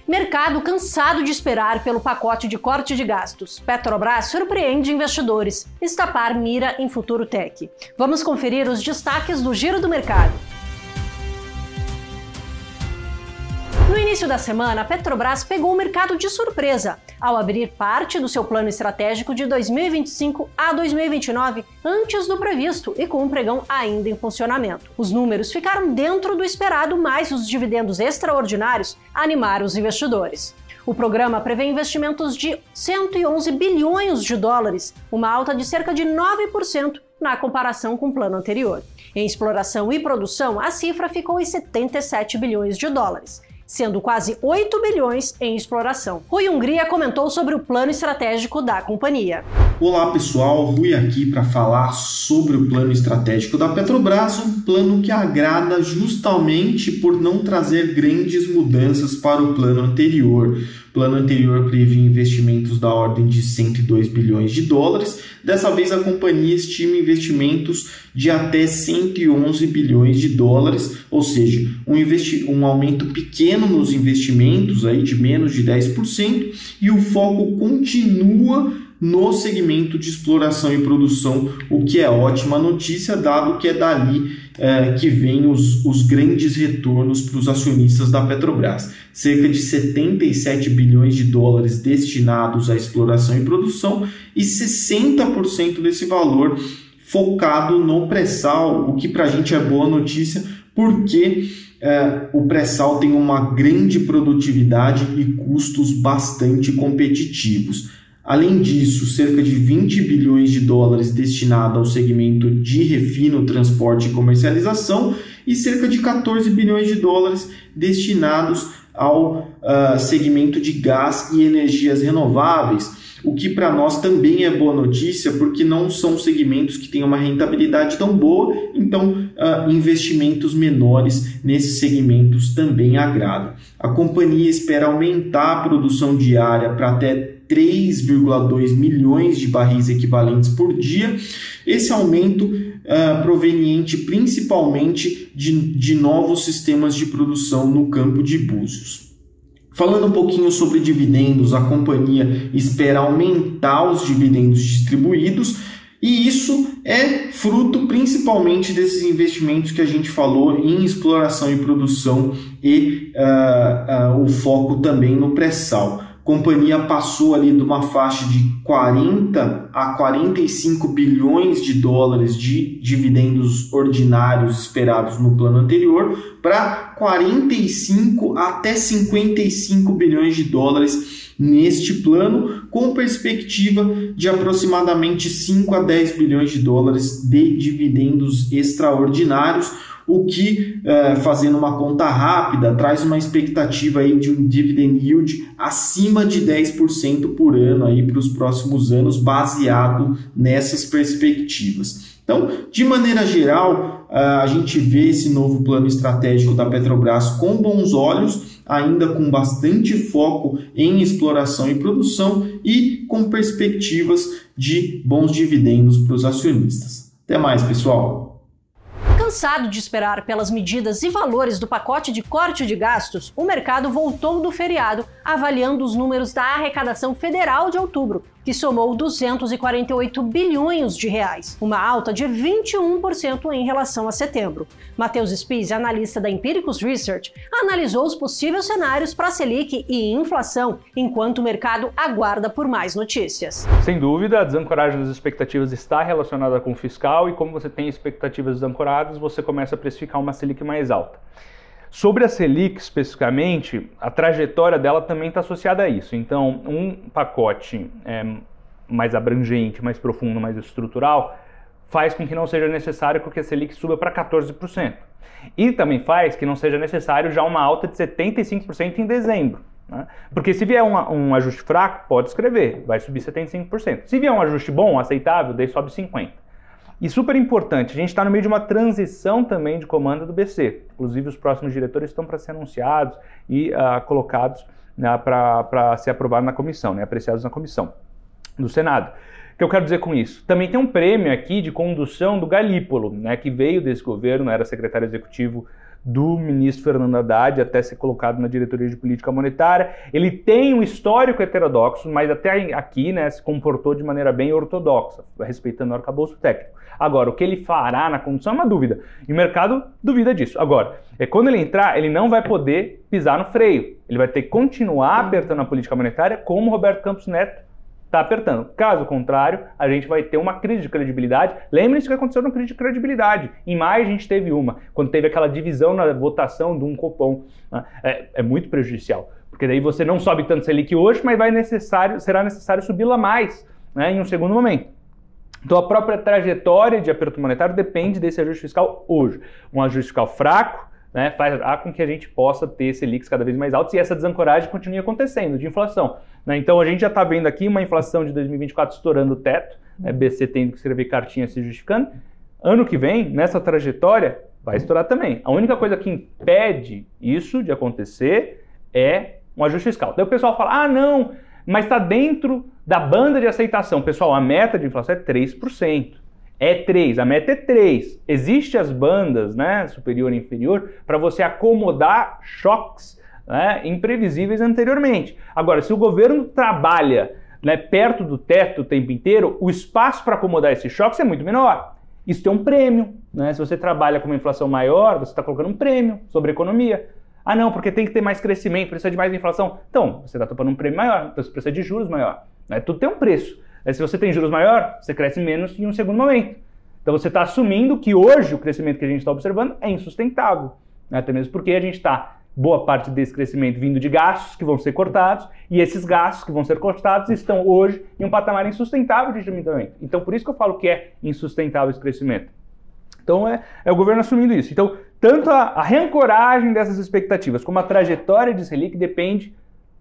Mercado cansado de esperar pelo pacote de corte de gastos. Petrobras surpreende investidores. Estapar mira em Futuro Tech. Vamos conferir os destaques do Giro do Mercado. No início da semana, a Petrobras pegou o mercado de surpresa ao abrir parte do seu plano estratégico de 2025 a 2029 antes do previsto e com um pregão ainda em funcionamento. Os números ficaram dentro do esperado, mas os dividendos extraordinários animaram os investidores. O programa prevê investimentos de 111 bilhões de dólares, uma alta de cerca de 9% na comparação com o plano anterior. Em exploração e produção, a cifra ficou em 77 bilhões de dólares. Sendo quase 8 bilhões em exploração. Rui Hungria comentou sobre o plano estratégico da companhia. Olá pessoal, Rui aqui para falar sobre o plano estratégico da Petrobras, um plano que agrada justamente por não trazer grandes mudanças para o plano anterior. O plano anterior previa investimentos da ordem de 102 bilhões de dólares, dessa vez a companhia estima investimentos de até 111 bilhões de dólares, ou seja, um aumento pequeno nos investimentos, aí de menos de 10%, e o foco continua no segmento de exploração e produção, o que é ótima notícia, dado que é dali que vem os grandes retornos para os acionistas da Petrobras. Cerca de 77 bilhões de dólares destinados à exploração e produção e 60% desse valor focado no pré-sal, o que para a gente é boa notícia, porque o pré-sal tem uma grande produtividade e custos bastante competitivos. Além disso, cerca de 20 bilhões de dólares destinados ao segmento de refino, transporte e comercialização e cerca de 14 bilhões de dólares destinados ao segmento de gás e energias renováveis, o que para nós também é boa notícia, porque não são segmentos que têm uma rentabilidade tão boa, então investimentos menores nesses segmentos também agradam. A companhia espera aumentar a produção diária para até 3,2 milhões de barris equivalentes por dia, esse aumento proveniente principalmente de novos sistemas de produção no campo de Búzios. Falando um pouquinho sobre dividendos, a companhia espera aumentar os dividendos distribuídos, e isso é fruto principalmente desses investimentos que a gente falou em exploração e produção e o foco também no pré-sal. A companhia passou ali de uma faixa de 40 a 45 bilhões de dólares de dividendos ordinários esperados no plano anterior para 45 até 55 bilhões de dólares neste plano, com perspectiva de aproximadamente 5 a 10 bilhões de dólares de dividendos extraordinários, o que, fazendo uma conta rápida, traz uma expectativa aí de um dividend yield acima de 10% por ano aí para os próximos anos, baseado nessas perspectivas. Então, de maneira geral, a gente vê esse novo plano estratégico da Petrobras com bons olhos, ainda com bastante foco em exploração e produção e com perspectivas de bons dividendos para os acionistas. Até mais, pessoal! Cansado de esperar pelas medidas e valores do pacote de corte de gastos, o mercado voltou do feriado avaliando os números da arrecadação federal de outubro, que somou 248 bilhões de reais, uma alta de 21% em relação a setembro. Matheus Spies, analista da Empiricus Research, analisou os possíveis cenários para a Selic e inflação, enquanto o mercado aguarda por mais notícias. Sem dúvida, a desancoragem das expectativas está relacionada com o fiscal, e como você tem expectativas desancoradas, você começa a precificar uma Selic mais alta. Sobre a Selic especificamente, a trajetória dela também está associada a isso. Então, um pacote mais abrangente, mais profundo, mais estrutural, faz com que não seja necessário que a Selic suba para 14%. E também faz que não seja necessário já uma alta de 75% em dezembro. Né? Porque se vier um ajuste fraco, pode escrever, vai subir 75%. Se vier um ajuste bom, aceitável, daí sobe 50%. E super importante, a gente está no meio de uma transição também de comando do BC. Inclusive, os próximos diretores estão para ser anunciados e colocados para ser aprovados na comissão, apreciados na comissão do Senado. O que eu quero dizer com isso? Também tem um prêmio aqui de condução do Galípolo, que veio desse governo, era secretário executivo do ministro Fernando Haddad até ser colocado na diretoria de política monetária. Ele tem um histórico heterodoxo, mas até aqui, né, se comportou de maneira bem ortodoxa, respeitando o arcabouço técnico. Agora, o que ele fará na condução é uma dúvida, e o mercado duvida disso. Agora, quando ele entrar, ele não vai poder pisar no freio, ele vai ter que continuar apertando a política monetária como o Roberto Campos Neto está apertando. Caso contrário, a gente vai ter uma crise de credibilidade. Lembrem-se que aconteceu uma crise de credibilidade. Em maio a gente teve uma, quando teve aquela divisão na votação de um Copom. É muito prejudicial, porque daí você não sobe tanto Selic hoje, mas será necessário subi-la mais, né, em um segundo momento. Então a própria trajetória de aperto monetário depende desse ajuste fiscal hoje. Um ajuste fiscal fraco, né, fará com que a gente possa ter Selics cada vez mais altos e essa desancoragem continue acontecendo de inflação. Né? Então a gente já está vendo aqui uma inflação de 2024 estourando o teto, né, BC tendo que escrever cartinha se justificando. Ano que vem, nessa trajetória, vai estourar também. A única coisa que impede isso de acontecer é um ajuste fiscal. Daí o pessoal fala, ah não, mas está dentro da banda de aceitação. Pessoal, a meta de inflação é 3%. É 3, a meta é 3. Existem as bandas, né, superior e inferior, para você acomodar choques, né, imprevisíveis anteriormente. Agora, se o governo trabalha, né, perto do teto o tempo inteiro, o espaço para acomodar esses choques é muito menor. Isso tem um prêmio, né? Se você trabalha com uma inflação maior, você está colocando um prêmio sobre a economia. Ah não, porque tem que ter mais crescimento, precisa de mais inflação. Então, você está topando um prêmio maior, então você precisa de juros maior. Né? Tudo tem um preço. Se você tem juros maior, você cresce menos em um segundo momento. Então você está assumindo que hoje o crescimento que a gente está observando é insustentável. Né? Até mesmo porque a gente está, boa parte desse crescimento vindo de gastos que vão ser cortados, e esses gastos que vão ser cortados estão hoje em um patamar insustentável de endividamento. Então por isso que eu falo que é insustentável esse crescimento. Então é o governo assumindo isso. Então tanto a reancoragem dessas expectativas como a trajetória de Selic depende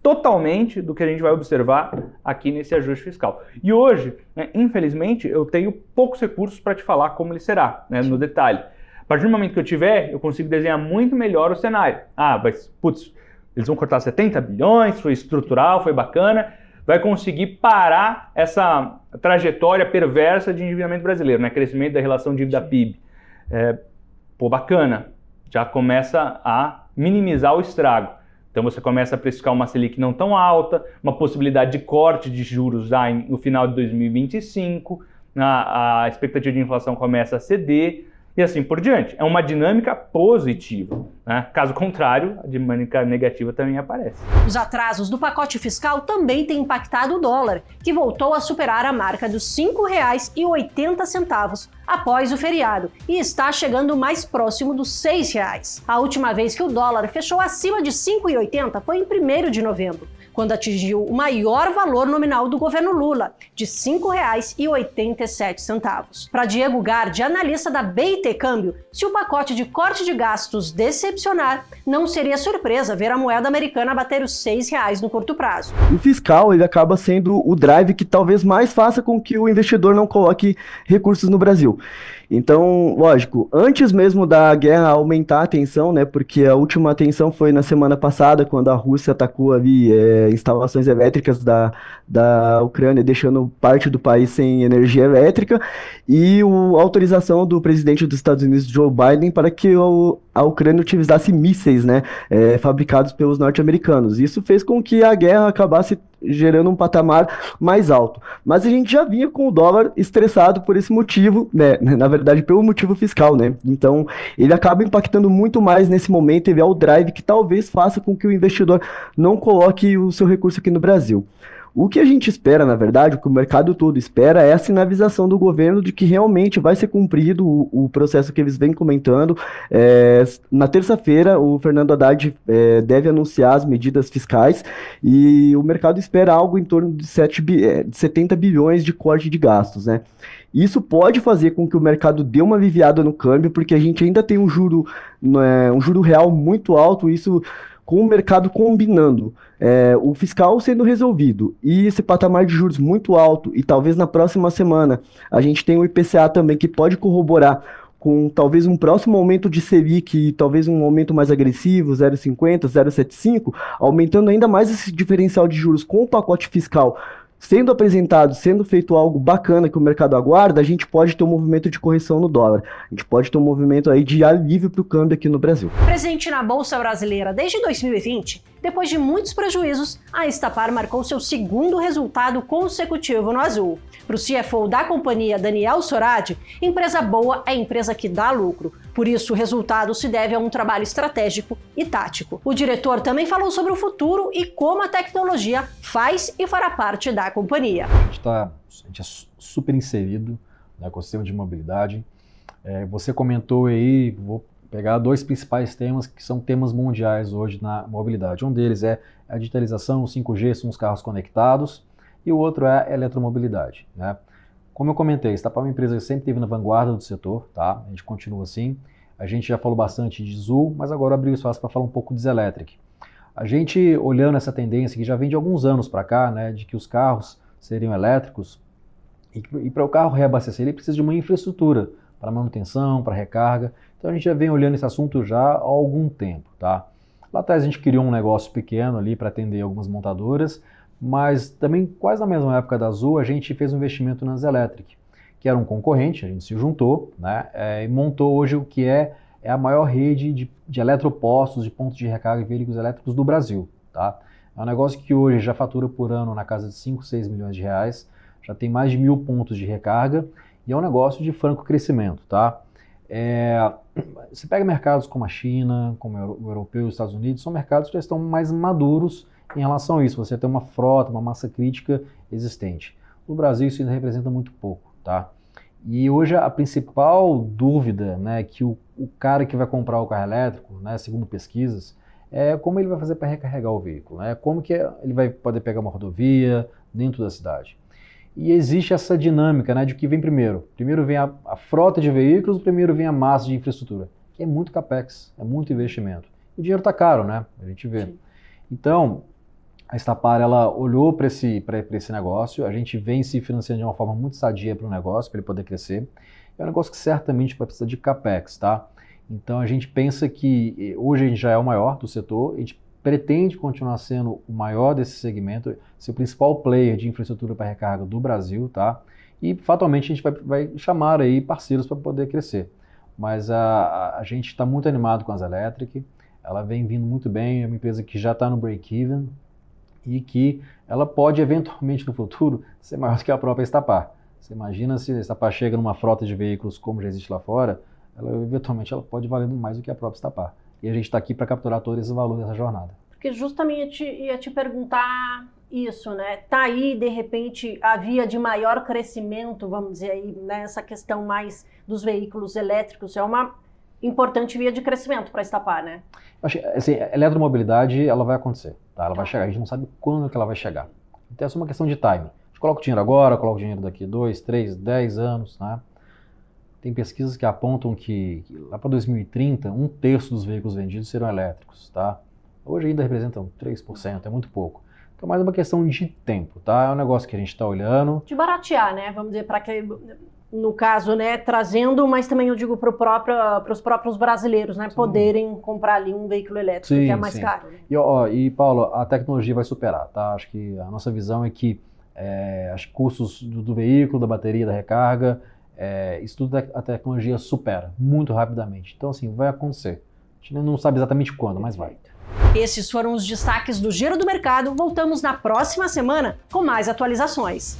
totalmente do que a gente vai observar aqui nesse ajuste fiscal. E hoje, né, infelizmente, eu tenho poucos recursos para te falar como ele será, né, no detalhe. A partir do momento que eu tiver, eu consigo desenhar muito melhor o cenário. Ah, mas, putz, eles vão cortar 70 bilhões, foi estrutural, foi bacana, vai conseguir parar essa trajetória perversa de endividamento brasileiro, né, crescimento da relação dívida-PIB. Pô, bacana, já começa a minimizar o estrago. Então você começa a precificar uma Selic não tão alta, uma possibilidade de corte de juros já no final de 2025, a expectativa de inflação começa a ceder e assim por diante. É uma dinâmica positiva. Né? Caso contrário, a dinâmica negativa também aparece. Os atrasos do pacote fiscal também têm impactado o dólar, que voltou a superar a marca dos R$ 5,80 após o feriado e está chegando mais próximo dos R$ 6. A última vez que o dólar fechou acima de R$ 5,80 foi em 1º de novembro, quando atingiu o maior valor nominal do governo Lula, de R$ 5,87. Para Diego Gardi, analista da BIT Câmbio, se o pacote de corte de gastos decepcionar, não seria surpresa ver a moeda americana bater os R$ 6 no curto prazo. O fiscal ele acaba sendo o drive que talvez mais faça com que o investidor não coloque recursos no Brasil. Então, lógico, antes mesmo da guerra aumentar a tensão, né, porque a última tensão foi na semana passada, quando a Rússia atacou ali instalações elétricas da Ucrânia, deixando parte do país sem energia elétrica, e a autorização do presidente dos Estados Unidos, Joe Biden, para que a Ucrânia utilizasse mísseis, né, fabricados pelos norte-americanos. Isso fez com que a guerra acabasse gerando um patamar mais alto. Mas a gente já vinha com o dólar estressado por esse motivo, né? Na verdade, pelo motivo fiscal, né? Então, ele acaba impactando muito mais nesse momento, ele é o drive que talvez faça com que o investidor não coloque o seu recurso aqui no Brasil. O que a gente espera, na verdade, o que o mercado todo espera é a sinalização do governo de que realmente vai ser cumprido o processo que eles vêm comentando. Na terça-feira, o Fernando Haddad deve anunciar as medidas fiscais e o mercado espera algo em torno de 70 bilhões de corte de gastos, né? Isso pode fazer com que o mercado dê uma aliviada no câmbio, porque a gente ainda tem um juro real muito alto, isso com o mercado combinando, o fiscal sendo resolvido e esse patamar de juros muito alto, e talvez na próxima semana a gente tenha o IPCA também, que pode corroborar com talvez um próximo aumento de Selic, talvez um aumento mais agressivo, 0,50, 0,75, aumentando ainda mais esse diferencial de juros com o pacote fiscal sendo apresentado, sendo feito algo bacana que o mercado aguarda, a gente pode ter um movimento de correção no dólar. A gente pode ter um movimento aí de alívio para o câmbio aqui no Brasil. Presente na Bolsa Brasileira desde 2020, depois de muitos prejuízos, a Estapar marcou seu segundo resultado consecutivo no azul. Para o CFO da companhia, Daniel Soradi, empresa boa é empresa que dá lucro. Por isso, o resultado se deve a um trabalho estratégico e tático. O diretor também falou sobre o futuro e como a tecnologia faz e fará parte da companhia. A gente é super inserido no ecossistema de mobilidade. Você comentou aí, vou pegar dois principais temas que são temas mundiais hoje na mobilidade. Um deles é a digitalização, o 5G, são os carros conectados, e o outro é a eletromobilidade, né? Como eu comentei, a Estapar é uma empresa que sempre esteve na vanguarda do setor, tá? A gente continua assim. A gente já falou bastante de Zul, mas agora abriu espaço para falar um pouco de Zelectric. A gente, olhando essa tendência que já vem de alguns anos para cá, né, de que os carros seriam elétricos, e para o carro reabastecer, ele precisa de uma infraestrutura para manutenção, para recarga. Então a gente já vem olhando esse assunto já há algum tempo, tá? Lá atrás a gente criou um negócio pequeno ali para atender algumas montadoras, mas também quase na mesma época da Azul a gente fez um investimento na Zelectric, que era um concorrente, a gente se juntou, né, e montou hoje o que é a maior rede de eletropostos, de pontos de recarga de veículos elétricos do Brasil, tá? É um negócio que hoje já fatura por ano na casa de 5, 6 milhões de reais, já tem mais de 1.000 pontos de recarga e é um negócio de franco crescimento, tá? Você pega mercados como a China, como o europeu e os Estados Unidos, são mercados que já estão mais maduros em relação a isso. Você tem uma frota, uma massa crítica existente. No Brasil isso ainda representa muito pouco, tá? E hoje a principal dúvida, né, que o cara que vai comprar o carro elétrico, né, segundo pesquisas, é como ele vai fazer para recarregar o veículo, né? Como que ele vai poder pegar uma rodovia dentro da cidade. E existe essa dinâmica, né, de que vem primeiro. Primeiro vem a frota de veículos, primeiro vem a massa de infraestrutura, que é muito capex, é muito investimento. E o dinheiro está caro, né? A gente vê. Sim. Então, a Estapar, ela olhou para esse negócio, a gente vem se financiando de uma forma muito sadia para o negócio, para ele poder crescer. É um negócio que certamente vai precisar de capex, tá? Então a gente pensa que hoje a gente já é o maior do setor, a gente pretende continuar sendo o maior desse segmento, ser o principal player de infraestrutura para recarga do Brasil, tá? E fatalmente a gente vai chamar aí parceiros para poder crescer. Mas a gente está muito animado com a Zelectric, ela vem vindo muito bem, é uma empresa que já está no break-even e que ela pode eventualmente no futuro ser maior do que a própria Estapar. Você imagina se a Estapar chega numa frota de veículos como já existe lá fora, eventualmente ela pode valer mais do que a própria Estapar. E a gente está aqui para capturar todo esse valor dessa jornada. Porque justamente ia te perguntar isso, né? Tá aí, de repente, a via de maior crescimento, vamos dizer aí, né? Essa questão mais dos veículos elétricos é uma importante via de crescimento para a Estapar, né? Assim, a eletromobilidade, ela vai acontecer, tá? Ela vai chegar, a gente não sabe quando que ela vai chegar. Então é só uma questão de timing. A gente coloca o dinheiro agora, coloca o dinheiro daqui 2, 3, 10 anos, né? Tem pesquisas que apontam que lá para 2030, 1/3 dos veículos vendidos serão elétricos, tá? Hoje ainda representam 3%, é muito pouco. Então, mais uma questão de tempo, tá? É um negócio que a gente está olhando. De baratear, né? Vamos dizer, para que, no caso, né, trazendo, mas também eu digo para os próprios brasileiros, né? Sim. Poderem comprar ali um veículo elétrico, sim, que é mais caro. Né? E, Paulo, a tecnologia vai superar, tá? Acho que a nossa visão é que os custos do veículo, da bateria, da recarga, isso tudo a tecnologia supera muito rapidamente. Então, assim, vai acontecer. A gente não sabe exatamente quando, mas vai. Esses foram os destaques do Giro do Mercado. Voltamos na próxima semana com mais atualizações.